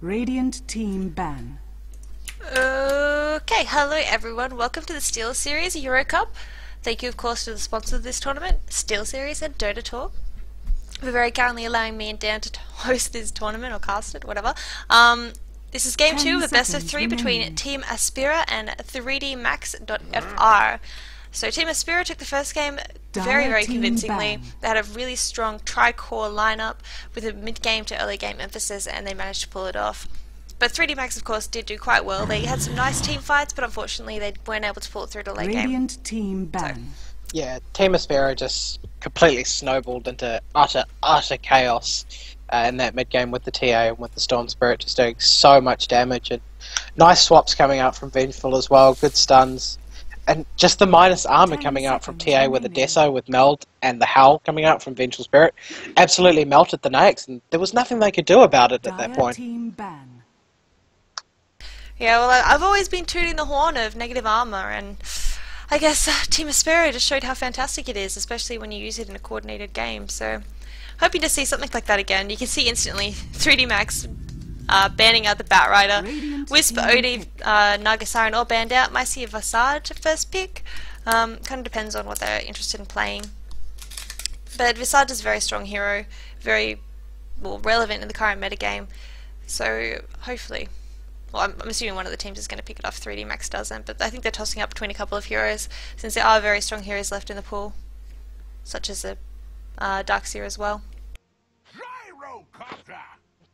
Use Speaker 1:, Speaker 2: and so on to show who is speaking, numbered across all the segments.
Speaker 1: Radiant team ban.
Speaker 2: Okay, hello everyone. Welcome to the SteelSeries Euro Cup. Thank you, of course, to the sponsors of this tournament, SteelSeries and Dota Talk, for very kindly allowing me and Dan to host this tournament or cast it, whatever. This is game 2 of a best of 3 between Team Aspera and 3dmax.fr. So Team Aspera took the first game very convincingly. They had a really strong tri-core lineup with a mid-game to early game emphasis, and they managed to pull it off. But 3dmax, of course, did do quite well. They had some nice team fights, but unfortunately they weren't able to pull it through to late game.
Speaker 1: Radiant team ban.
Speaker 3: Yeah, Team Aspera just completely snowballed into utter chaos in that mid-game with the TA and with the Storm Spirit just doing so much damage. And nice swaps coming out from Vengeful as well, good stuns. And just the minus armor coming out from TA with the Deso, with Meld, and the Howl coming out from Vengeful Spirit absolutely melted the Nax, and there was nothing they could do about it at that point.
Speaker 1: Team ban.
Speaker 2: Yeah, well, I've always been tooting the horn of negative armor, and I guess Team Aspera just showed how fantastic it is, especially when you use it in a coordinated game. So, hoping to see something like that again. You can see instantly 3dmax banning out the Batrider. Wisp, Odie, Nagasaren all banned out. Might see a Visage at first pick. Kind of depends on what they're interested in playing. But Visage is a very strong hero, very relevant in the current metagame. So hopefully, well, I'm assuming one of the teams is going to pick it off. 3dmax doesn't, but I think they're tossing up between a couple of heroes, since there are very strong heroes left in the pool, such as the Darkseer as well.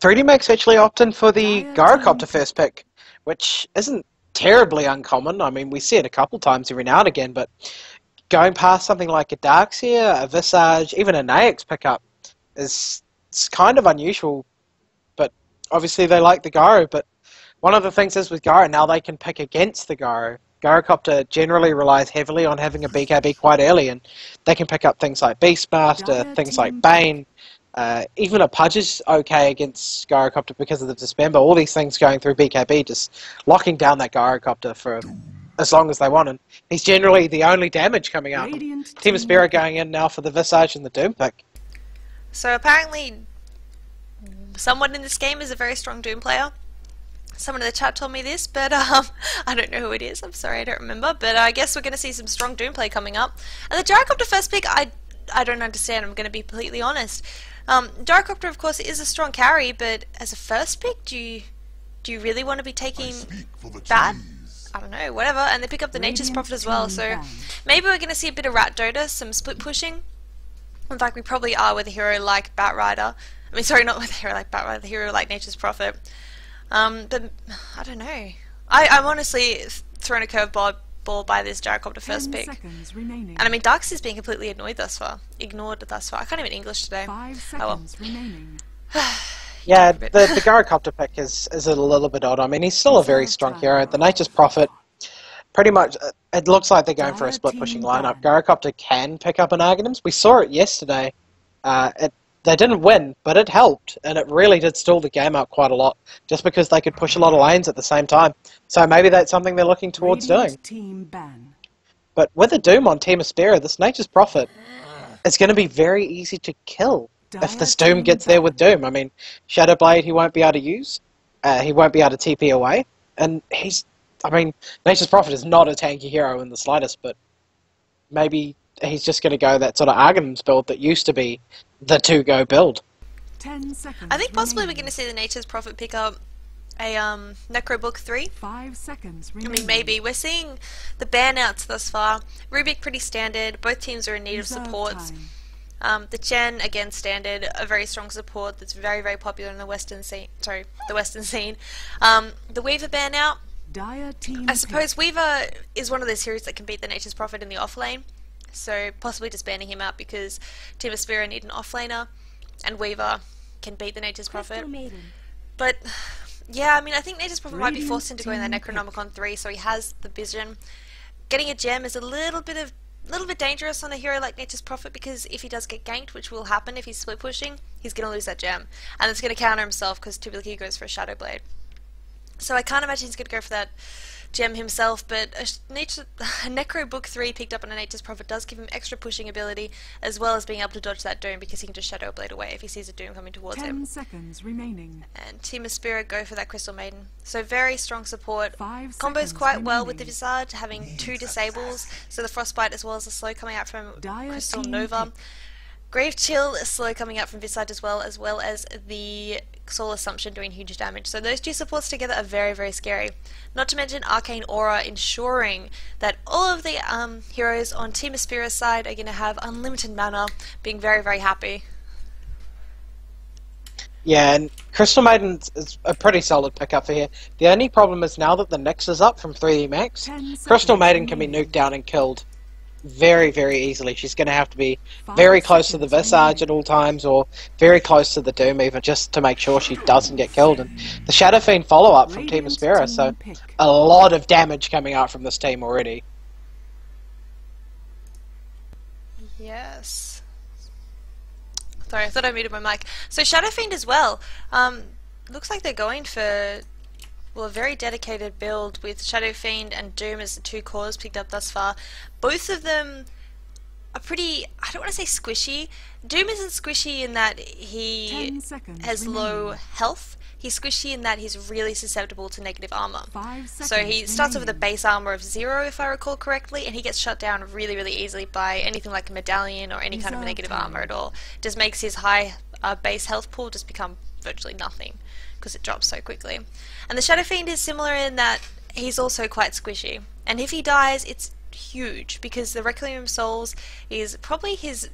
Speaker 3: 3dmax actually opted for the Gyrocopter first pick, which isn't terribly uncommon. I mean, we see it a couple times every now and again, but going past something like a Darkseer, a Visage, even a Naix pickup is it's kind of unusual. But obviously they like the Gyro, but one of the things is with Gyro, now they can pick against the Gyro. Gyrocopter generally relies heavily on having a BKB quite early, and they can pick up things like Beastmaster, things like Bane. Even a Pudge is okay against Gyrocopter because of the Dismember. All these things going through BKB, just locking down that Gyrocopter for as long as they want. And he's generally the only damage coming out. Team Aspera going in now for the Visage and the Doom pick.
Speaker 2: So apparently, someone in this game is a very strong Doom player. Someone in the chat told me this, but I don't know who it is. I'm sorry, I don't remember. But I guess we're going to see some strong Doom play coming up. And the Gyrocopter first pick, I don't understand. I'm going to be completely honest. Gyrocopter, of course, is a strong carry, but as a first pick, do you really want to be taking that? I don't know, whatever. And they pick up the Nature's Prophet as well, so maybe we're going to see a bit of Rat Dota, some split pushing. In fact, we probably are with a hero like Batrider. I mean, sorry, not with a hero like Batrider, the hero like Nature's Prophet. But I don't know. I'm honestly thrown a curveball by this Gyrocopter first pick. And I mean, Darkseer's being completely ignored thus far. I can't even English today.
Speaker 1: 5 seconds remaining.
Speaker 3: Yeah, the Gyrocopter pick is a little bit odd. I mean, he's still a very strong hero. The Nature's Prophet, pretty much, it looks like they're going for a split pushing lineup. Gyrocopter can pick up an Arganims. We saw it yesterday. They didn't win, but it helped, and it really did stall the game up quite a lot, just because they could push a lot of lanes at the same time. So maybe that's something they're looking towards doing.
Speaker 1: Team ban.
Speaker 3: But with a Doom on Team Aspera, this Nature's Prophet is going to be very easy to kill if this Doom gets there with Doom. I mean, Shadowblade he won't be able to use, he won't be able to TP away, and Nature's Prophet is not a tanky hero in the slightest, but maybe he's just going to go that sort of Arganims build that used to be the to-go build.
Speaker 1: 10 seconds
Speaker 2: I think possibly we're going to see the Nature's Prophet pick up a Necro Book 3.
Speaker 1: 5 seconds
Speaker 2: I
Speaker 1: remaining.
Speaker 2: mean, maybe. We're seeing the ban-outs thus far. Rubik pretty standard. Both teams are in need of supports. The Chen, again, standard. A very strong support that's very popular in the Western scene. Sorry, the Western scene. The Weaver ban-out. I suppose Weaver is one of those heroes that can beat the Nature's Prophet in the off-lane. So possibly just banning him out because Team Aspera need an offlaner, and Weaver can beat the Nature's Prophet. But yeah, I mean, I think Nature's Prophet might be forced into going that Necronomicon 3, so he has the vision. Getting a gem is a little bit dangerous on a hero like Nature's Prophet, because if he does get ganked, which will happen if he's split pushing, he's going to lose that gem, and it's going to counter himself because typically he goes for a Shadowblade. So I can't imagine he's going to go for that gem himself, but a Necro Book 3 picked up on a Nature's Prophet does give him extra pushing ability, as well as being able to dodge that Doom because he can just Shadow Blade away if he sees a Doom coming towards
Speaker 1: 10
Speaker 2: him.
Speaker 1: seconds remaining.
Speaker 2: And Team Aspera go for that Crystal Maiden. So very strong support.
Speaker 1: 5
Speaker 2: Combos
Speaker 1: seconds
Speaker 2: quite well with the
Speaker 1: remaining.
Speaker 2: Visage, having 2 disables, so the Frostbite as well as the slow coming out from
Speaker 1: Dire
Speaker 2: Crystal
Speaker 1: team
Speaker 2: Nova.
Speaker 1: pick.
Speaker 2: Grave Chill is slow coming out from Visage as well as the Soul Assumption doing huge damage. So those two supports together are very, very scary. Not to mention Arcane Aura ensuring that all of the heroes on Team Aspera's side are going to have unlimited mana, being very, very happy.
Speaker 3: Yeah, and Crystal Maiden is a pretty solid pickup for here. The only problem is now that the Nyx is up from 3D Max,
Speaker 1: 10
Speaker 3: Crystal
Speaker 1: seconds
Speaker 3: Maiden can be
Speaker 1: remaining.
Speaker 3: nuked down and killed very, very easily. She's going to have to be very close to the Visage at all times, or very close to the Doom even, just to make sure she doesn't get killed. And the Shadow Fiend follow-up from Team
Speaker 1: Radiant
Speaker 3: Aspera,
Speaker 1: team
Speaker 3: so
Speaker 1: pick.
Speaker 3: a lot of damage coming out from this team already.
Speaker 2: Yes. Sorry, I thought I muted my mic. So Shadow Fiend as well. Looks like they're going for, well, a very dedicated build with Shadow Fiend and Doom as the 2 cores picked up thus far. Both of them are pretty, I don't want to say squishy. Doom isn't squishy in that he
Speaker 1: 10 seconds
Speaker 2: has low
Speaker 1: remaining.
Speaker 2: health. He's squishy in that he's really susceptible to negative armor.
Speaker 1: 5 seconds
Speaker 2: So he starts off with a
Speaker 1: remaining.
Speaker 2: base armor of 0, if I recall correctly, and he gets shut down really, really easily by anything like a medallion or any kind of
Speaker 1: Reserve
Speaker 2: negative
Speaker 1: time.
Speaker 2: armor at all. Just makes his high base health pool just become virtually nothing because it drops so quickly. And the Shadow Fiend is similar in that he's also quite squishy. And if he dies, it's huge because the Requiem of Souls is probably his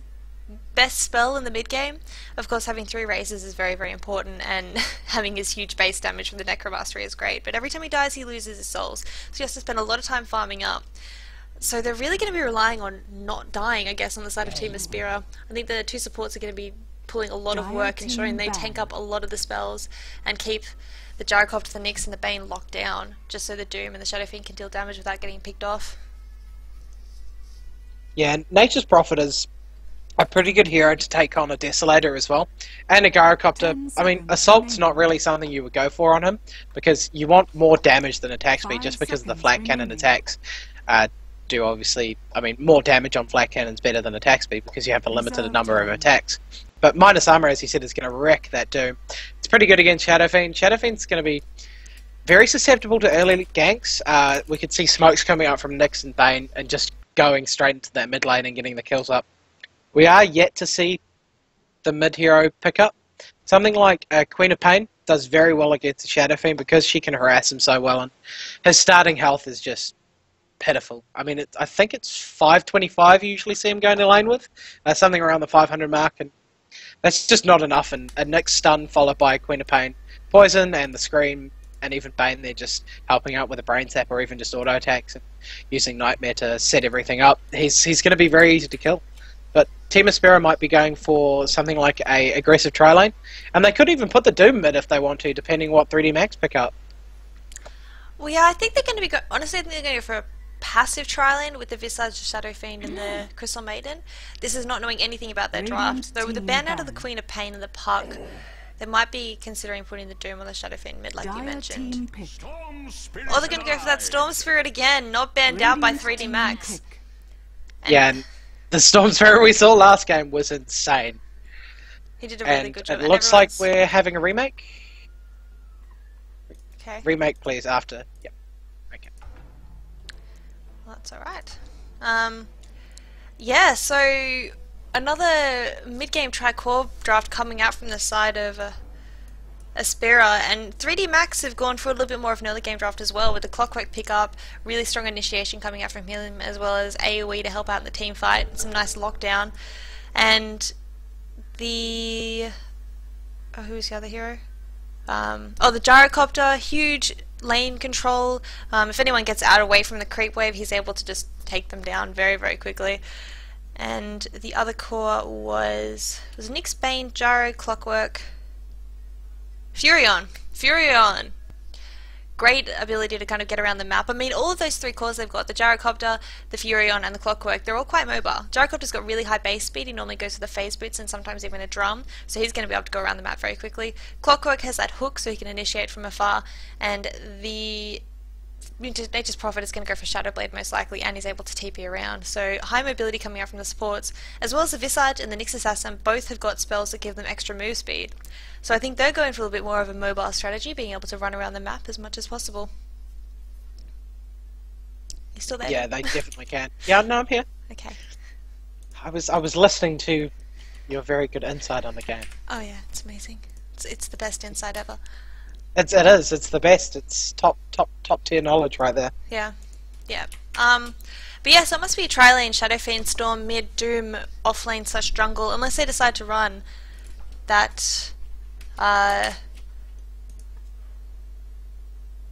Speaker 2: best spell in the mid game. Of course, having 3 raises is very, very important, and having his huge base damage from the Necromastery is great, but every time he dies he loses his souls, so he has to spend a lot of time farming up. So they're really going to be relying on not dying, I guess, on the side of Team Aspera. I think the 2 supports are going to be pulling a lot of
Speaker 1: Dire
Speaker 2: work, ensuring
Speaker 1: team
Speaker 2: they
Speaker 1: ban.
Speaker 2: tank up a lot of the spells and keep the Gyrocopter, the Nyx and the Bane locked down, just so the Doom and the Shadow Fiend can deal damage without getting picked off.
Speaker 3: Yeah, and Nature's Prophet is a pretty good hero to take on a Desolator as well. And a Gyrocopter,
Speaker 1: 10
Speaker 3: I mean,
Speaker 1: seconds
Speaker 3: Assault's
Speaker 1: remaining.
Speaker 3: not really something you would go for on him, because you want more damage than attack speed,
Speaker 1: 5
Speaker 3: just because of the
Speaker 1: seconds
Speaker 3: flat cannon
Speaker 1: remaining.
Speaker 3: attacks do obviously, I mean, more damage on flat cannon's better than attack speed, because you have a limited
Speaker 1: Reserve
Speaker 3: number of
Speaker 1: time.
Speaker 3: attacks. But minus armor, as you said, is going to wreck that Doom. It's pretty good against Shadow Fiend. Shadow Fiend's going to be very susceptible to early ganks. We could see smokes coming out from Nyx and Bane and just going straight into that mid lane and getting the kills up. We are yet to see the mid hero pick up. Something like Queen of Pain does very well against the Shadow Fiend because she can harass him so well, and his starting health is just pitiful. I mean, I think it's 525 you usually see him going to lane with, something around the 500 mark, and that's just not enough. And a Nyx stun followed by Queen of Pain, Poison, and the Scream, and even Bane, they're just helping out with a Brain Sap or even just auto attacks and using Nightmare to set everything up. He's going to be very easy to kill. But Team Aspera might be going for something like a aggressive tri-lane, and they could even put the Doom mid if they want to, depending what 3D Max pick up.
Speaker 2: Well, yeah, I think they're going to be honestly, I think they're going to go for a passive tri-lane with the Visage, Shadow Fiend, and the Crystal Maiden. This is not knowing anything about their draft. Though with the ban out of the Queen of Pain and the Puck, they might be considering putting the Doom on the Shadow Fiend mid, like you
Speaker 1: Dire
Speaker 2: mentioned.
Speaker 1: team pick.
Speaker 2: Or they're going to go for that Storm Spirit again, not banned out by
Speaker 1: Radiant
Speaker 2: 3D
Speaker 1: team
Speaker 2: Max.
Speaker 1: pick.
Speaker 3: Yeah, and the Storm Spirit we saw last game was insane.
Speaker 2: He did a really
Speaker 3: And
Speaker 2: good job.
Speaker 3: it looks like
Speaker 2: everyone's-
Speaker 3: we're having a remake.
Speaker 2: Okay,
Speaker 3: Remake, please, after. Yep. Okay.
Speaker 2: well, that's alright. Yeah, so another mid-game tri-core draft coming out from the side of Aspera, and 3D Max have gone for a little bit more of an early game draft as well, with the Clockwork pickup, really strong initiation coming out from him, as well as AoE to help out in the team fight, some nice lockdown, and the... oh, who's the other hero? The Gyrocopter, huge lane control. If anyone gets out away from the creep wave, he's able to just take them down very, very quickly. And the other core was Nyx, Bane, Gyro, Clockwork, Furion. Great ability to kind of get around the map. I mean, all of those 3 cores they've got, the Gyrocopter, the Furion, and the Clockwork, they're all quite mobile. Gyrocopter's got really high base speed, he normally goes for the phase boots and sometimes even a drum, so he's going to be able to go around the map very quickly. Clockwork has that hook, so he can initiate from afar, and the Nature's Prophet is going to go for Shadow Blade most likely, and he's able to TP around. So high mobility coming out from the supports, as well as the Visage and the Nyx Assassin, both have got spells that give them extra move speed. So I think they're going for a little bit more of a mobile strategy, being able to run around the map as much as possible. You still there?
Speaker 3: Yeah, they definitely can. Yeah, no, I'm here.
Speaker 2: Okay.
Speaker 3: I was listening to your very good insight on the game.
Speaker 2: Oh yeah, it's amazing. It's the best insight ever.
Speaker 3: It is. It's the best. It's top tier knowledge right there.
Speaker 2: Yeah. Yeah. But yeah, so it must be a tri-lane, Shadow Fiend, Storm, mid, Doom, off-lane / jungle, unless they decide to run that,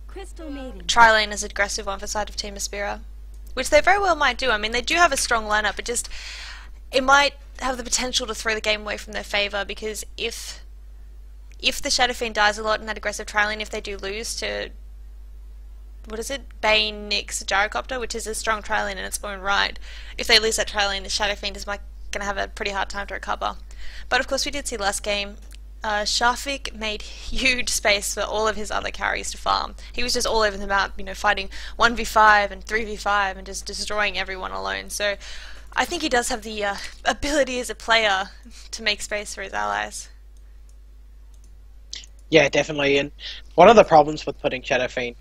Speaker 4: Crystal Maiden.
Speaker 2: tri-lane as aggressive one for side of Team Aspera. Which they very well might do. I mean, they do have a strong lineup, it might have the potential to throw the game away from their favour, because if the Shadow Fiend dies a lot in that aggressive tri-lane, if they do lose to, what is it, Bane, Nyx, Gyrocopter, which is a strong tri-lane in its own right, if they lose that tri-lane, the Shadow Fiend is going to have a pretty hard time to recover. But of course we did see last game, Shafik made huge space for all of his other carries to farm. He was just all over the map, you know, fighting 1v5 and 3v5 and just destroying everyone alone. So I think he does have the ability as a player to make space for his allies.
Speaker 3: Yeah, definitely. And one of the problems with putting Shadow Fiend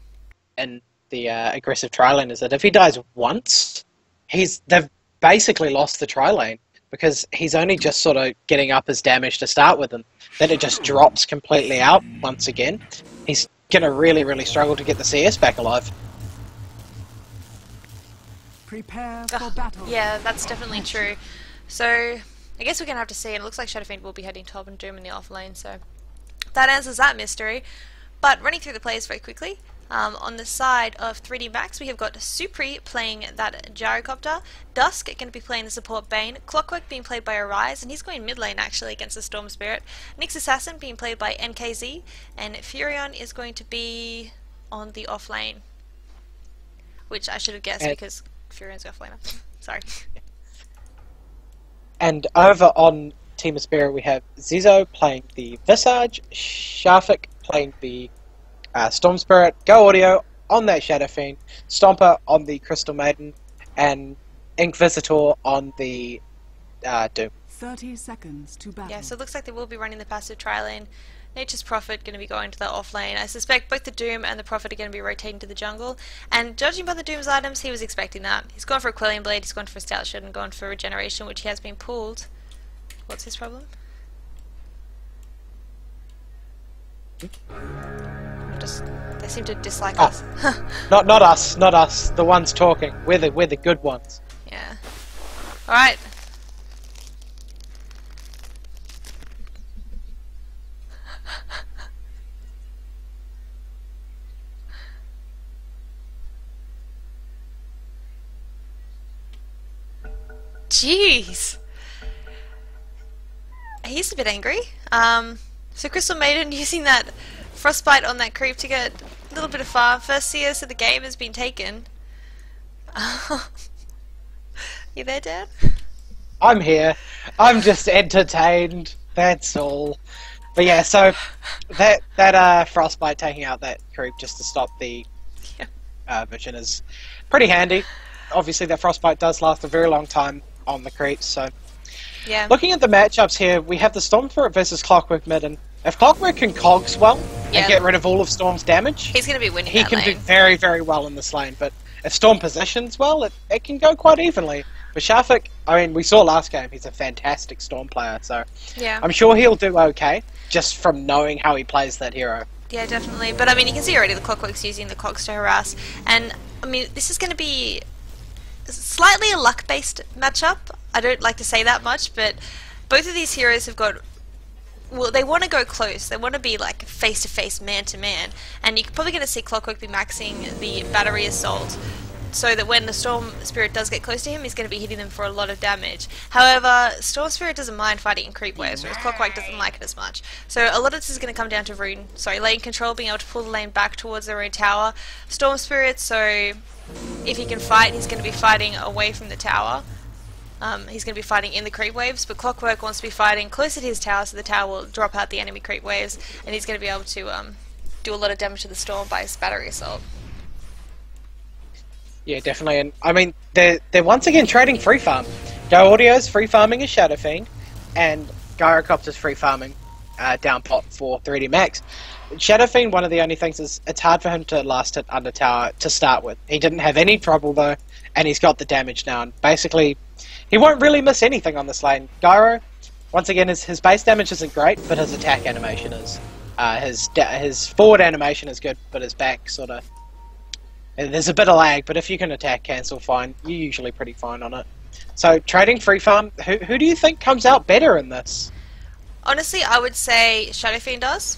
Speaker 3: in the aggressive tri-lane is that if he dies once, they've basically lost the tri-lane, because he's only just sort of getting up his damage to start with, and then it just drops completely out once again. He's going to really, really struggle to get the CS back alive.
Speaker 1: Prepare for battle.
Speaker 2: Yeah, that's definitely true. So I guess we're going to have to see, and it looks like Shadow Fiend will be heading top and Doom in the off lane, so that answers that mystery. But running through the players very quickly, on the side of 3D Max, we have got Supri playing that Gyrocopter, Dusk going to be playing the support Bane, Clockwork being played by Arise, and he's going mid lane actually against the Storm Spirit, Nyx Assassin being played by NKZ, and Furion is going to be on the off lane, which I should have guessed because Furion's off laner. Sorry.
Speaker 3: And over on Team Aspera we have Zizo playing the Visage, Shafik playing the Storm Spirit, Go Audio on that Shadow Fiend, Stomper on the Crystal Maiden, and Inquisitor on the Doom.
Speaker 1: 30 seconds to battle.
Speaker 2: Yeah, so it looks like they will be running the passive tri-lane. Nature's Prophet going to be going to the off lane. I suspect both the Doom and the Prophet are going to be rotating to the jungle, and judging by the Doom's items, he was expecting that. He's gone for a Quellion Blade, he's gone for a Stout Shield, and gone for Regeneration, which he has been pulled. What's his problem? They seem to dislike us.
Speaker 3: Not us. The ones talking. We're the good ones.
Speaker 2: Yeah. All right. Jeez. He's a bit angry. So Crystal Maiden using that Frostbite on that creep to get a little bit of farm. First CS of the game has been taken. You there, Dad?
Speaker 3: I'm here. I'm just entertained. That's all. But yeah, so that Frostbite taking out that creep just to stop the vision is pretty handy. Obviously, that Frostbite does last a very long time on the creeps, so...
Speaker 2: Yeah.
Speaker 3: Looking at the matchups here, we have the Storm Spirit versus Clockwork mid, and if Clockwork can cogs well and get rid of all of Storm's damage,
Speaker 2: he's going to be winning.
Speaker 3: He can do very, very well in this lane. But if Storm positions well, it can go quite evenly. But Shafik, I mean, we saw last game, he's a fantastic Storm player, so
Speaker 2: yeah,
Speaker 3: I'm sure he'll do okay just from knowing how he plays that hero.
Speaker 2: Yeah, definitely. But I mean, you can see already the Clockwork's using the cogs to harass, and I mean, this is going to be slightly a luck-based matchup. I don't like to say that much, but both of these heroes have got... Well, they want to go close. They want to be like face-to-face, man-to-man. And you're probably going to see Clockwork be maxing the Battery Assault, so that when the Storm Spirit does get close to him, he's going to be hitting them for a lot of damage. However, Storm Spirit doesn't mind fighting in creep waves, whereas Clockwork doesn't like it as much. So a lot of this is going to come down to lane control, being able to pull the lane back towards their own tower. Storm Spirit, so if he can fight, he's going to be fighting away from the tower. He's going to be fighting in the creep waves, but Clockwork wants to be fighting closer to his tower, so the tower will drop out the enemy creep waves, and he's going to be able to do a lot of damage to the Storm by his Battery Assault.
Speaker 3: Yeah, definitely. And I mean, they're once again trading free farm. Go Audio's free farming his Shadow Fiend, and Gyrocopter's free farming down pot for 3D Max. Shadow Fiend, one of the only things is it's hard for him to last hit under tower to start with. He didn't have any trouble though, and he's got the damage now. And basically, he won't really miss anything on this lane. Gyro, once again, his base damage isn't great, but his attack animation is. His forward animation is good, but his back sort of... There's a bit of lag, but if you can attack cancel fine, you're usually pretty fine on it. So, trading free farm, who do you think comes out better in this?
Speaker 2: Honestly, I would say Shadow Fiend does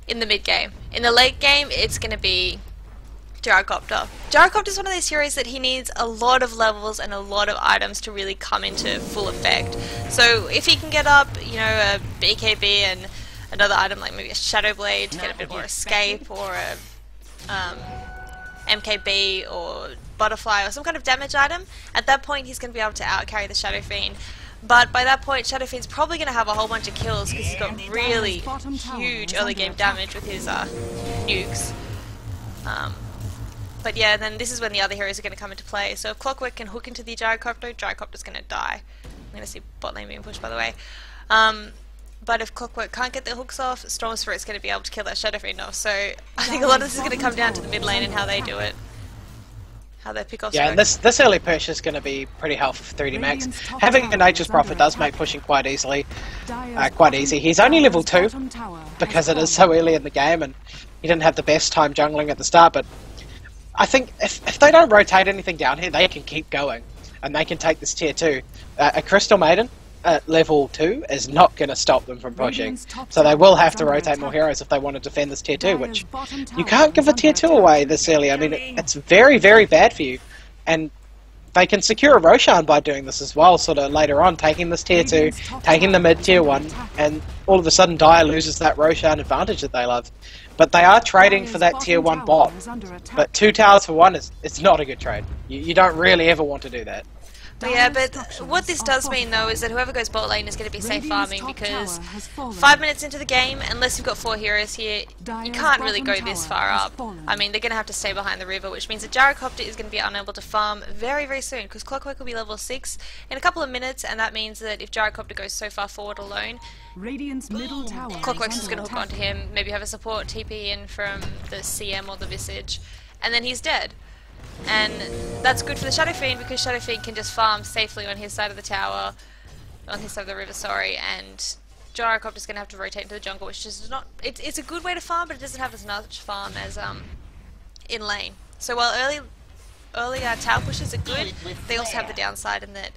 Speaker 2: in the mid game. In the late game, it's going to be Gyrocopter. Gyrocopter is one of these heroes that he needs a lot of levels and a lot of items to really come into full effect. So if he can get up, you know, a BKB and another item like maybe a Shadow Blade to get a bit more escape, or a MKB or Butterfly or some kind of damage item, at that point he's going to be able to outcarry the Shadow Fiend. But by that point, Shadow Fiend's probably going to have a whole bunch of kills because he's got really huge early game damage with his nukes. But yeah, then this is when the other heroes are going to come into play. So if Clockwork can hook into the Gyrocopter, Gyrocopter's going to die. I'm going to see bot lane being pushed, by the way. But if Clockwork can't get the hooks off, Storm Spirit's going to be able to kill that Shadow Fiend off. So I think a lot of this is going to come down to the mid lane and how they do it. How they pick off.
Speaker 3: Yeah, and this early push is going to be pretty helpful for 3D Max. Having a Nature's Prophet does make pushing quite easy. He's only level 2 because it is so early in the game, and he didn't have the best time jungling at the start. But I think if they don't rotate anything down here, they can keep going, and they can take this tier 2. A Crystal Maiden at level 2 is not going to stop them from pushing, so they will have to rotate more heroes if they want to defend this tier 2, which you can't give a tier 2 away this early. I mean, it's very, very bad for you, and they can secure a Roshan by doing this as well, sort of later on, taking this tier 2, taking the mid tier 1, and all of a sudden Dire loses that Roshan advantage that they love. But they are trading for that tier 1 bot, but 2 towers for 1 is not a good trade. You don't really ever want to do that.
Speaker 2: Yeah, but what this does mean though is that whoever goes bot lane is going to be safe farming, because 5 minutes into the game, unless you've got 4 heroes here, you can't really go this far up. I mean, they're going to have to stay behind the river, which means that Gyrocopter is going to be unable to farm very, very soon, because Clockwork will be level 6 in a couple of minutes, and that means that if Gyrocopter goes so far forward alone, Clockwork's just going to hook onto him, maybe have a support TP in from the CM or the Visage, and then he's dead. And that's good for the Shadow Fiend, because Shadow Fiend can just farm safely on his side of the tower, on his side of the river, sorry, and Gyrocopter's going to have to rotate into the jungle, which is not... It's a good way to farm, but it doesn't have as much farm as in lane. So while early tower pushes are good, they also have the downside in that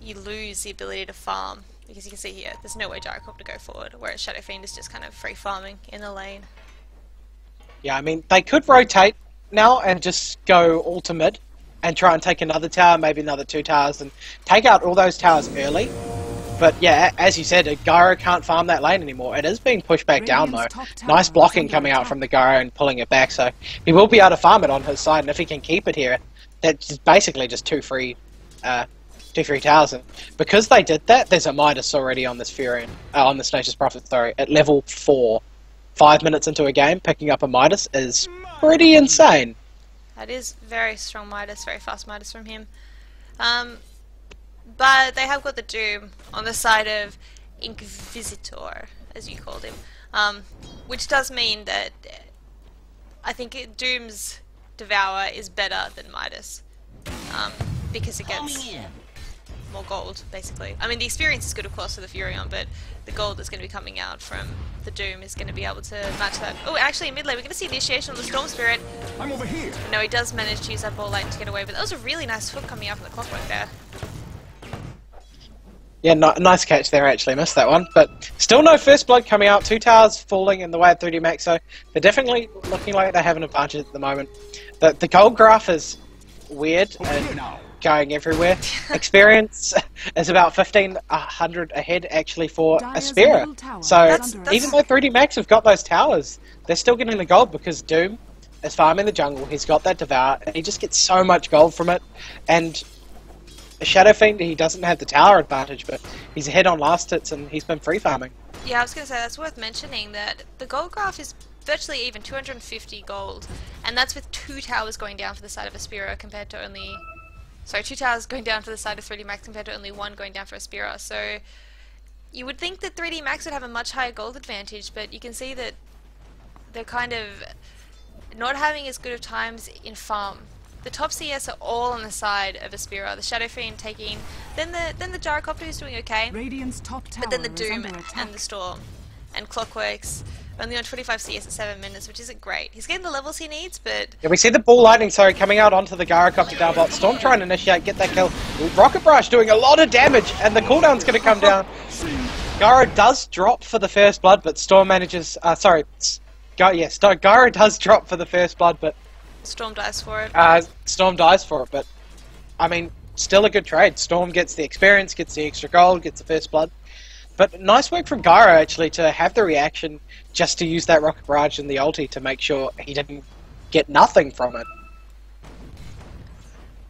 Speaker 2: you lose the ability to farm, because you can see here, there's no way Gyrocopter go forward, whereas Shadow Fiend is just kind of free farming in the lane.
Speaker 3: Yeah, I mean, they could rotate now and just go all to mid and try and take another tower, maybe another 2 towers, and take out all those towers early. But yeah, as you said, Gyro can't farm that lane anymore. It is being pushed back down though. Nice blocking coming out from the Gyro and pulling it back, so he will be able to farm it on his side, and if he can keep it here, that's basically just 2 free towers. And because they did that, there's a Midas already on this Furion, on this Nature's Prophet, sorry, at level 4. 5 minutes into a game, picking up a Midas is pretty insane.
Speaker 2: That is very strong Midas, very fast Midas from him. But they have got the Doom on the side of Inquisitor, as you called him, which does mean that I think Doom's Devour is better than Midas, because it gets more gold, basically. I mean, the experience is good, of course, for the Furion, but the gold that's going to be coming out from the Doom is going to be able to match that. Oh, actually, in mid lane, we're going to see initiation on the Storm Spirit.
Speaker 4: I'm over here.
Speaker 2: No, he does manage to use that ball lane to get away, but that was a really nice hook coming out from the Clockwork there.
Speaker 3: Yeah, nice catch there, actually. Missed that one. But still no first blood coming out. 2 towers falling in the way of 3D Max, so they're definitely looking like they have an advantage at the moment. The gold graph is weird and going everywhere. Experience is about 1,500 ahead, actually, for Aspera. So even though 3D Max have got those towers, they're still getting the gold because Doom is farming the jungle. He's got that Devour, and he just gets so much gold from it. And Shadow Fiend, he doesn't have the tower advantage, but he's ahead on last hits and he's been free farming.
Speaker 2: Yeah, I was going to say, that's worth mentioning that the gold graph is virtually even, 250 gold, and that's with 2 towers going down for the side of Aspera compared to only... Sorry, 2 towers going down for the side of 3D Max compared to only 1 going down for Aspera. So you would think that 3D Max would have a much higher gold advantage, but you can see that they're kind of not having as good of times in farm. The top CS are all on the side of Aspera. The Shadow Fiend taking, then the Gyrocopter is doing okay,
Speaker 1: Radiant's top tower
Speaker 2: but then the
Speaker 1: is
Speaker 2: Doom
Speaker 1: under attack.
Speaker 2: and the Storm and Clockworks only on 25 CS at 7 minutes, which isn't great. He's getting the levels he needs, but
Speaker 3: Yeah, we see the Ball Lightning, sorry, coming out onto the Gyrocopter down bot. Storm trying to initiate, get that kill. Rocket Barrage doing a lot of damage, and the cooldown's going to come down. Gyro does drop for the first blood, but Storm manages... Gyro does drop for the first blood, but...
Speaker 2: Storm dies for it.
Speaker 3: Storm dies for it, but... I mean, still a good trade. Storm gets the experience, gets the extra gold, gets the first blood. But nice work from Gyro, actually, to have the reaction just to use that Rocket Barrage and the ulti to make sure he didn't get nothing from it.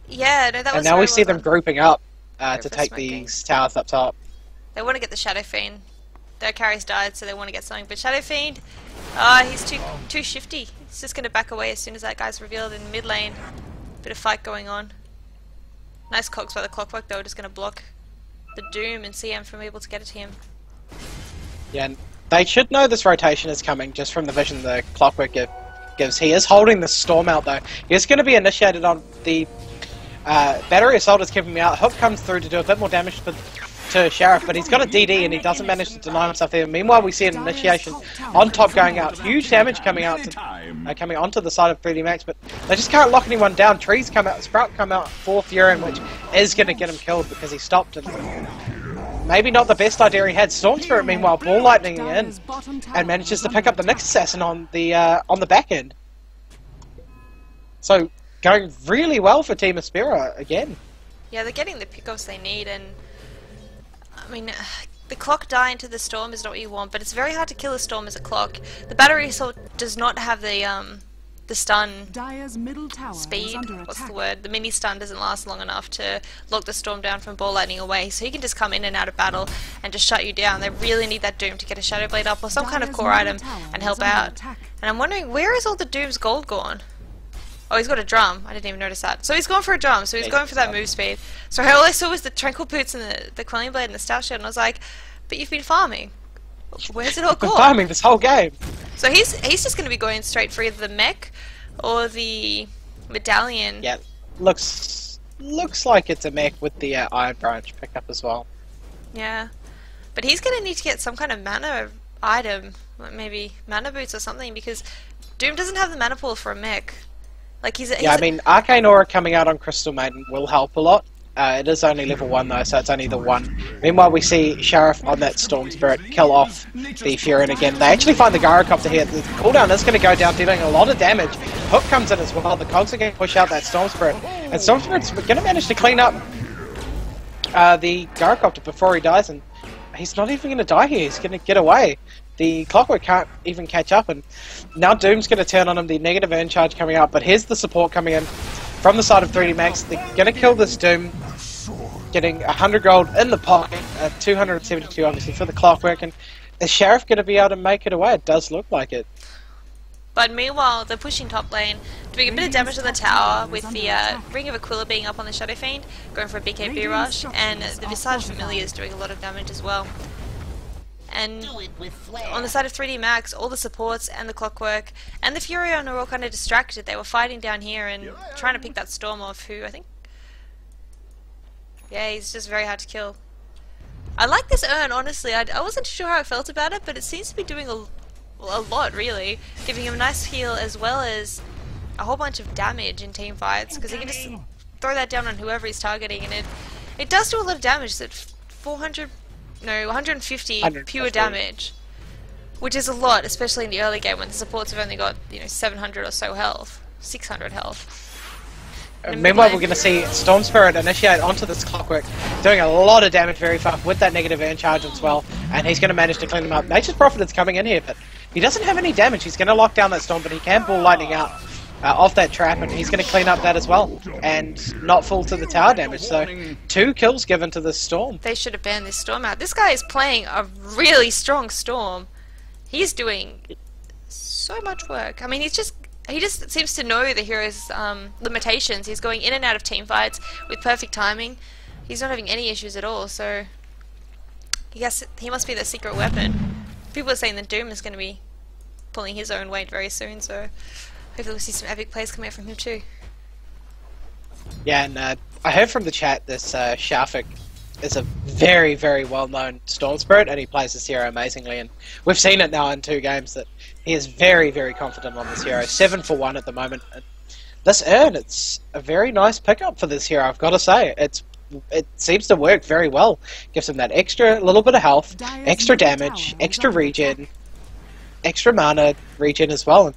Speaker 2: Yeah, no, that was
Speaker 3: And now we see
Speaker 2: well
Speaker 3: them
Speaker 2: done.
Speaker 3: grouping up to
Speaker 2: for
Speaker 3: take
Speaker 2: smoking.
Speaker 3: these towers up top.
Speaker 2: They want to get the Shadow Fiend. Their carries died, so they want to get something. But Shadow Fiend, he's too shifty. He's just going to back away as soon as that guy's revealed in mid lane. Bit of fight going on. Nice cogs by the Clockwork though, just going to block the Doom and CM from able to get it to him.
Speaker 3: Yeah, and they should know this rotation is coming just from the vision the Clockwork gives. He is holding the Storm out though. He's going to be initiated on the Battery Assault is keeping me out. Hook comes through to do a bit more damage to Sheriff, but he's got a DD and he doesn't manage to deny himself there. Meanwhile, we see an initiation on top going out. Huge damage coming out coming onto the side of 3D Max, but they just can't lock anyone down. Trees come out, Sprout come out, 4th Urine, which is going to get him killed because he stopped it. Maybe not the best idea he had. Storm Spirit, meanwhile, Ball Lightning in and manages to pick up the Nyx Assassin on the back end. So, going really well for Team Aspera again.
Speaker 2: Yeah, they're getting the pickoffs they need, and I mean, the clock dying to the Storm is not what you want, but it's very hard to kill a Storm as a clock. The Battery Assault does not have the stun
Speaker 1: Dire's middle tower
Speaker 2: speed,
Speaker 1: is under
Speaker 2: what's
Speaker 1: attack.
Speaker 2: the word? The mini stun doesn't last long enough to lock the Storm down from Ball Lightning away, so he can just come in and out of battle and just shut you down. They really need that Doom to get a Shadow Blade up or some kind of
Speaker 1: Dire's
Speaker 2: core
Speaker 1: middle
Speaker 2: item
Speaker 1: tower
Speaker 2: and
Speaker 1: is
Speaker 2: help
Speaker 1: under
Speaker 2: out.
Speaker 1: attack.
Speaker 2: And I'm wondering, where is all the Doom's gold gone? Oh, he's got a drum. I didn't even notice that. So he's going for a drum, so he's going for that move speed. So all I saw was the Tranquil Boots and the Quelling Blade and the Stout Shield, and I was like, but you've been farming. Where's it all
Speaker 3: Been
Speaker 2: gone?
Speaker 3: farming this whole game.
Speaker 2: So he's just going to be going straight for either the mech or the medallion.
Speaker 3: Yeah, looks like it's a mech with the Iron Branch pickup as well.
Speaker 2: Yeah. But he's going to need to get some kind of mana item, like maybe mana boots or something, because Doom doesn't have the mana pool for a mech. Like
Speaker 3: Yeah, I mean, Arcane Aura coming out on Crystal Maiden will help a lot. It is only level 1 though, so it's only the 1. Meanwhile, we see Sheriff on that Storm Spirit kill off the Furin again. They actually find the Gyrocopter here. The cooldown is going to go down, dealing a lot of damage. Hook comes in as well. The cogs are going to push out that Storm Spirit. And Storm Spirit's going to manage to clean up the Gyrocopter before he dies, and he's not even going to die here. He's going to get away. The Clockwork can't even catch up, and now Doom's going to turn on him. The negative urn charge coming out, but here's the support coming in from the side of 3D Max. They're going to kill this Doom, getting 100 gold in the pocket, 272 obviously for the Clockwork, and is Sheriff going to be able to make it away? It does look like it.
Speaker 2: But meanwhile, they're pushing top lane, doing a bit of damage to the tower with the Ring of Aquila being up on the Shadow Fiend, going for a BKB rush, and the Visage Familiar is doing a lot of damage as well. And on the side of 3D Max, all the supports and the Clockwork and the Furion are all kind of distracted. They were fighting down here and trying to pick that Storm off, who I think... Yeah, he's just very hard to kill. I like this urn, honestly. I wasn't sure how I felt about it, but it seems to be doing a lot, really. Giving him a nice heal as well as a whole bunch of damage in team fights, because he can just throw that down on whoever he's targeting, and it does do a lot of damage. It's at 150 pure damage, which is a lot, especially in the early game when the supports have only got 700 or so health, 600 health.
Speaker 3: Meanwhile, we're going to see Storm Spirit initiate onto this Clockwork, doing a lot of damage very fast with that negative urn charge as well, and he's going to manage to clean him up. Nature's Prophet is coming in here, but he doesn't have any damage. He's going to lock down that Storm, but he can Ball Lightning out off that trap, and he's going to clean up that as well, and not fall to the tower damage. So 2 kills given to this Storm.
Speaker 2: They should have banned this Storm out. This guy is playing a really strong Storm. He's doing so much work. I mean, he's just he just seems to know the hero's limitations. He's going in and out of team fights with perfect timing. He's not having any issues at all, so I guess he must be the secret weapon. People are saying that Doom is going to be pulling his own weight very soon, so hopefully we'll see some epic plays coming out from him too.
Speaker 3: Yeah, and I heard from the chat this Shafik is a very, very well-known Storm Spirit, and he plays this hero amazingly, and we've seen it now in 2 games that he is very, very confident on this hero. 7 for 1 at the moment. And this Urn, it's a very nice pickup for this hero, I've got to say. It seems to work very well. Gives him that extra little bit of health, extra damage, extra regen, extra mana regen as well.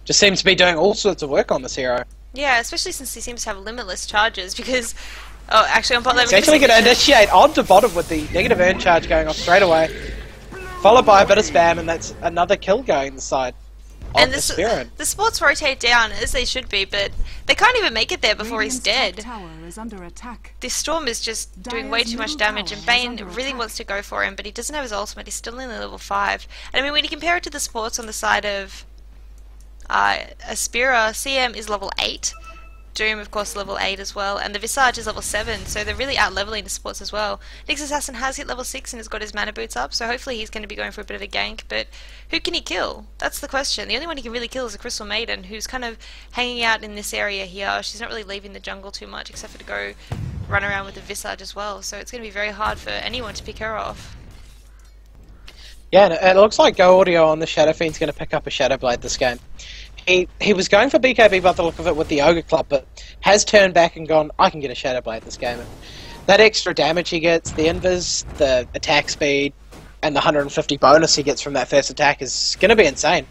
Speaker 3: Just seems to be doing all sorts of work on this hero.
Speaker 2: Yeah, especially since he seems to have limitless charges, because... Oh, actually on bot lane...
Speaker 3: He's actually going to initiate onto bottom with the negative Urn charge going off straight away, followed by a bit of spam, and that's another kill going inside.
Speaker 2: And the sports rotate down, as they should be, but they can't even make it there before he's dead. This Storm is just doing way too much damage, and Bane really wants to go for him, but he doesn't have his ultimate. He's still only level 5. And I mean, when you compare it to the sports on the side of Aspera, CM is level 8. Doom, of course, level 8 as well, and the Visage is level 7, so they're really out-leveling the sports as well. Nyx Assassin has hit level 6 and has got his mana boots up, so hopefully he's going to be going for a bit of a gank, but who can he kill? That's the question. The only one he can really kill is a Crystal Maiden, who's kind of hanging out in this area here. She's not really leaving the jungle too much, except for to go run around with the Visage as well, so it's going to be very hard for anyone to pick her off.
Speaker 3: Yeah, and it looks like Go Audio on the Shadow Fiend's going to pick up a Shadow Blade this game. He was going for BKB by the look of it with the Ogre Club, but has turned back and gone, I can get a Shadow Blade this game. And that extra damage he gets, the invis, the attack speed, and the 150 bonus he gets from that first attack is going to be insane.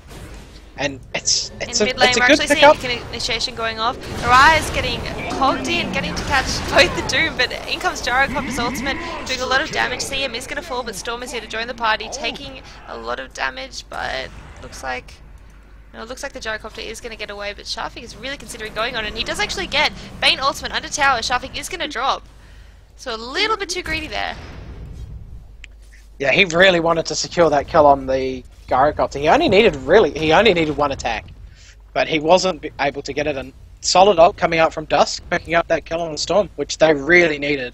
Speaker 3: And it's a
Speaker 2: mid lane,
Speaker 3: it's a
Speaker 2: we're
Speaker 3: good
Speaker 2: actually
Speaker 3: pickup.
Speaker 2: seeing initiation going off. Arai is getting hogged in, getting to catch both the Doom, but in comes Gyrocopter's ultimate, doing a lot of damage. CM is going to fall, but Storm is here to join the party, taking a lot of damage, but looks like... No, it looks like the Gyrocopter is going to get away, but Shafik is really considering going on it, and he does actually get Bane ultimate under tower. Shafik is going to drop. So a little bit too greedy there.
Speaker 3: Yeah, he really wanted to secure that kill on the Gyrocopter. He only needed one attack, but he wasn't able to get it. And solid ult coming out from Dusk, picking up that kill on the Storm, which they really needed.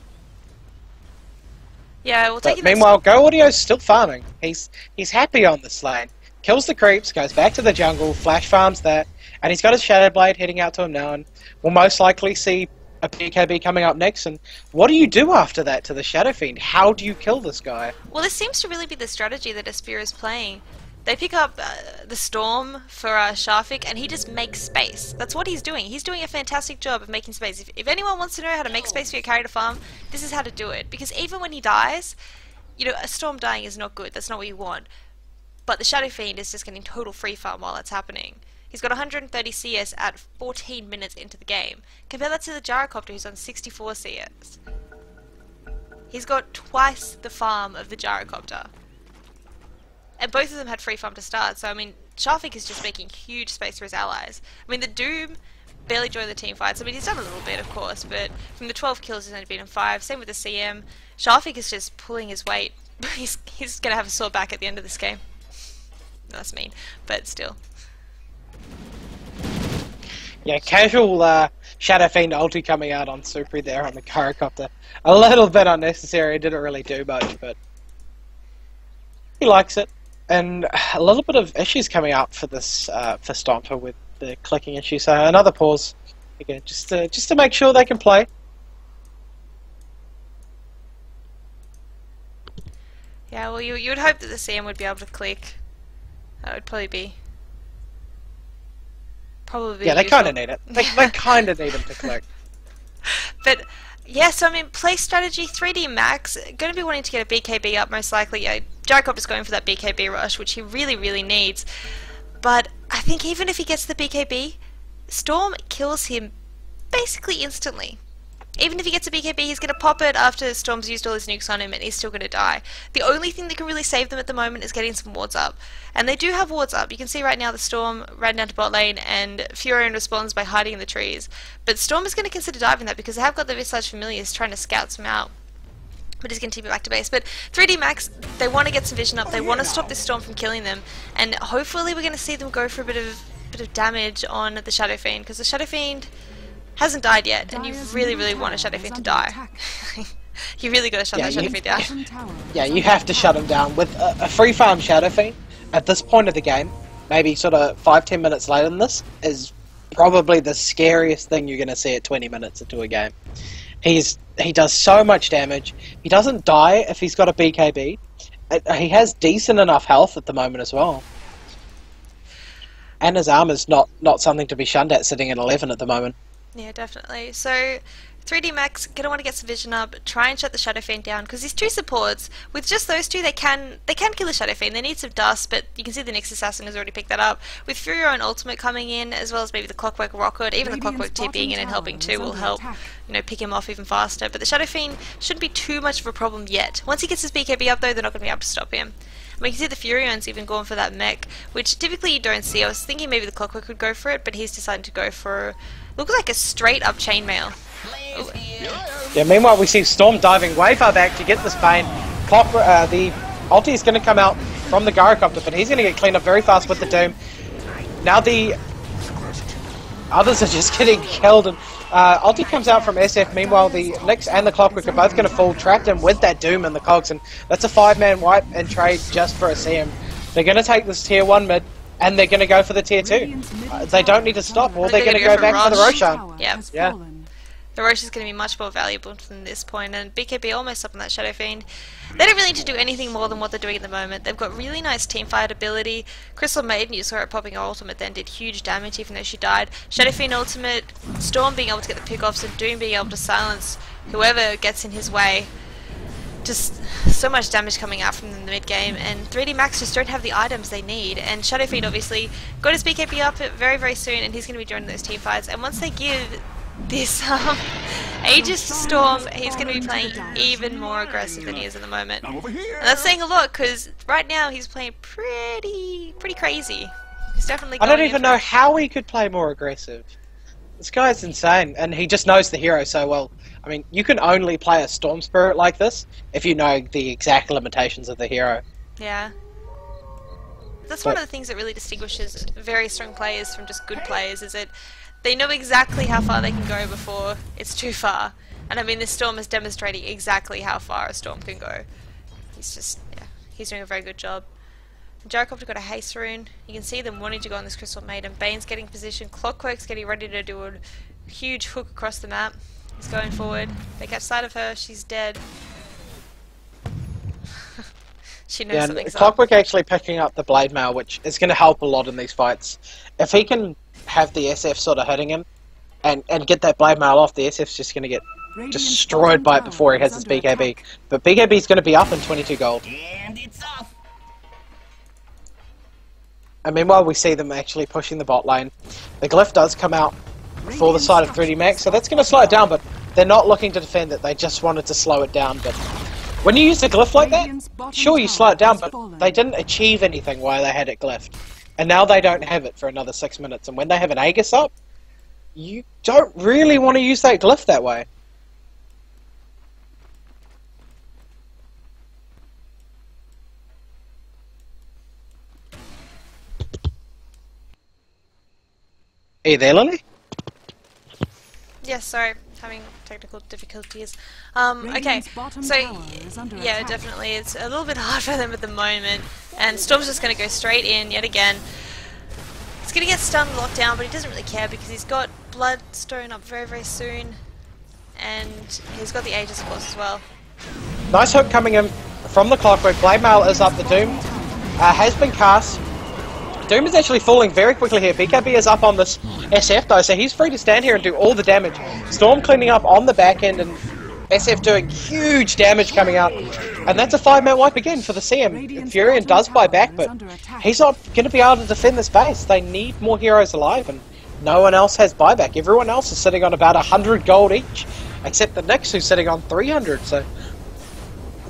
Speaker 2: Yeah, we'll take it.
Speaker 3: Meanwhile, Go Audio's still farming. He's happy on this lane. Kills the creeps, goes back to the jungle, flash farms that, and he's got his Shadow Blade heading out to him now, and we'll most likely see a BKB coming up next. And what do you do after that to the Shadow Fiend? How do you kill this guy?
Speaker 2: Well, this seems to really be the strategy that Aspera is playing. They pick up the Storm for Shafik, and he just makes space. That's what he's doing. He's doing a fantastic job of making space. If anyone wants to know how to make space for your character farm, this is how to do it. Because even when he dies, you know, a Storm dying is not good. That's not what you want. But the Shadow Fiend is just getting total free farm while that's happening. He's got 130 CS at 14 minutes into the game. Compare that to the Gyrocopter, who's on 64 CS. He's got twice the farm of the Gyrocopter. And both of them had free farm to start, so I mean, Shafik is just making huge space for his allies. I mean, the Doom barely joined the team fights. I mean, he's done a little bit, of course, but from the 12 kills, he's only been in 5. Same with the CM. Shafik is just pulling his weight. He's going to have a sore back at the end of this game. That's mean, but still.
Speaker 3: Yeah, casual Shadow Fiend ulti coming out on Supri there on the Gyrocopter. A little bit unnecessary, didn't really do much, but he likes it. And a little bit of issues coming up for this for Stomper with the clicking issue, so another pause again, just to make sure they can play.
Speaker 2: Yeah, well, you would hope that the CM would be able to click. That would probably be...
Speaker 3: Yeah, they kind of need it. They kind of need him to click.
Speaker 2: But, yeah, so I mean, play strategy, 3D Max, going to be wanting to get a BKB up most likely. Yeah, Gyrocopter's going for that BKB rush, which he really, really needs. But I think even if he gets the BKB, Storm kills him basically instantly. Even if he gets a BKB, he's going to pop it after Storm's used all his nukes on him, and he's still going to die. The only thing that can really save them at the moment is getting some wards up. And they do have wards up. You can see right now the Storm ran down to bot lane, and Furion responds by hiding in the trees. But Storm is going to consider diving that, because they have got the Visage Familiars trying to scout some out. But he's going to TP back to base. But 3D Max, they want to get some vision up. They want to stop this Storm from killing them. And hopefully we're going to see them go for a bit of bit of damage on the Shadow Fiend, because the Shadow Fiend hasn't died yet, and you really want a Shadow Fiend to die. You really got to shut that Shadow Fiend down.
Speaker 3: Yeah, you have to shut him down. With a free farm Shadow Fiend, at this point of the game, maybe sort of 5-10 minutes later than this, is probably the scariest thing you're going to see at 20 minutes into a game. He does so much damage. He doesn't die if he's got a BKB. He has decent enough health at the moment as well. And his armor's not something to be shunned at, sitting at 11 at the moment.
Speaker 2: Yeah, definitely. So 3D Max gonna want to get some vision up, try and shut the Shadow Fiend down, because these two supports, with just those two, they can kill the Shadow Fiend. They need some dust, but you can see the Nyx Assassin has already picked that up. With Fury and Ultimate coming in, as well as maybe the Clockwork Rocket, even the Clockwork Tip being in and helping too will help, you know, pick him off even faster. But the Shadow Fiend shouldn't be too much of a problem yet. Once he gets his BKB up though, they're not going to be able to stop him. I mean, you can see the Furion's even going for that mech, which typically you don't see. I was thinking maybe the Clockwork would go for it, but he's decided to go for, looks like a straight up chainmail.
Speaker 3: Yeah, meanwhile we see Storm diving way far back to get this Pain. The ulti is going to come out from the Gyrocopter, but he's going to get cleaned up very fast with the Doom. Now the others are just getting killed, and ulti comes out from SF. Meanwhile the Nyx and the Clockwork are both going to fall, trapped in with that Doom and the Cogs, and that's a 5-man wipe and trade just for a CM. They're going to take this tier 1 mid, and they're going to go for the tier 2. They don't need to stop, or they're going to go back for the Roshan.
Speaker 2: Yeah. The Roche is going to be much more valuable from this point, and BKB almost up on that Shadow Fiend. They don't really need to do anything more than what they're doing at the moment. They've got really nice teamfight ability. Crystal Maiden, you saw her popping her ultimate then, did huge damage even though she died. Shadow Fiend ultimate, Storm being able to get the pickoffs, and Doom being able to silence whoever gets in his way. Just so much damage coming out from the mid game, and 3D Max just don't have the items they need. And Shadow Fiend obviously got his BKB up very soon, and he's going to be joining those team fights. And once they give this Aegis to Storm, he's going to be playing even more aggressive than he is at the moment. And that's saying a lot, because right now he's playing pretty crazy. He's definitely going
Speaker 3: I don't even know how he could play more aggressive. This guy's insane, and he just knows the hero so well. I mean, you can only play a Storm Spirit like this if you know the exact limitations of the hero.
Speaker 2: Yeah. That's one of the things that really distinguishes very strong players from just good players, is that they know exactly how far they can go before it's too far. And I mean, this Storm is demonstrating exactly how far a Storm can go. He's just, yeah, he's doing a very good job. Gyrocopter got a haste rune. You can see them wanting to go on this Crystal Maiden. Bane's getting position. Clockwork's getting ready to do a huge hook across the map. He's going forward. They catch sight of her. She's dead. She knows something's up.
Speaker 3: Clockwork actually picking up the Blade Mail, which is going to help a lot in these fights. If he can have the SF sort of hitting him and get that Blade Mail off, the SF's just going to get destroyed by it before he has his BKB. But BKB's going to be up in 22 gold.
Speaker 4: And it's off.
Speaker 3: And meanwhile we see them actually pushing the bot lane. The glyph does come out for the side of 3D Max, so that's going to slow it down, but they're not looking to defend it, they just wanted to slow it down. But when you use a glyph like that, sure you slow it down, but they didn't achieve anything while they had it glyphed. And now they don't have it for another 6 minutes, and when they have an Aegis up, you don't really want to use that glyph that way. Are you there, Lily?
Speaker 2: Yes, sorry, having technical difficulties. Okay, so yeah, definitely, it's a little bit hard for them at the moment, and Storm's just going to go straight in yet again. He's going to get stunned, locked down, but he doesn't really care because he's got Bloodstone up very soon, and he's got the Aegis, of course, as well.
Speaker 3: Nice hook coming in from the Clockwork. Blade Mail is up, the Doom has been cast. Doom is actually falling very quickly here. BKB is up on this SF though, so he's free to stand here and do all the damage. Storm cleaning up on the back end, and SF doing huge damage coming out. And that's a 5-man wipe again for the CM. Furion does buy back, but he's not going to be able to defend this base. They need more heroes alive, and no one else has buyback. Everyone else is sitting on about 100 gold each, except the Nyx, who's sitting on 300, so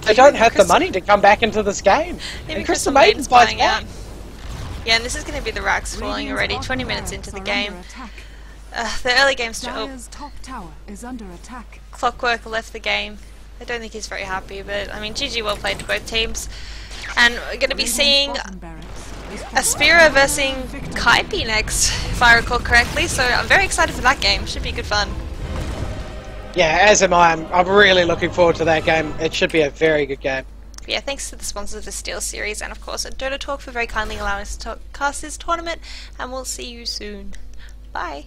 Speaker 3: they don't have the money to come back into this game.
Speaker 2: Maybe Crystal Maiden's buying out. Yeah, and this is going to be the racks falling already, 20 minutes into the game. The early game's
Speaker 1: top tower is under attack.
Speaker 2: Clockwork left the game. I don't think he's very happy, but I mean, GG well played to both teams. And we're going to be seeing Aspera versus Kaipi next, if I recall correctly, so I'm very excited for that game. Should be good fun.
Speaker 3: Yeah, as am I. I'm really looking forward to that game. It should be a very good game.
Speaker 2: Yeah, thanks to the sponsors of the SteelSeries and of course at Dota Talk for very kindly allowing us to cast this tournament, and we'll see you soon. Bye!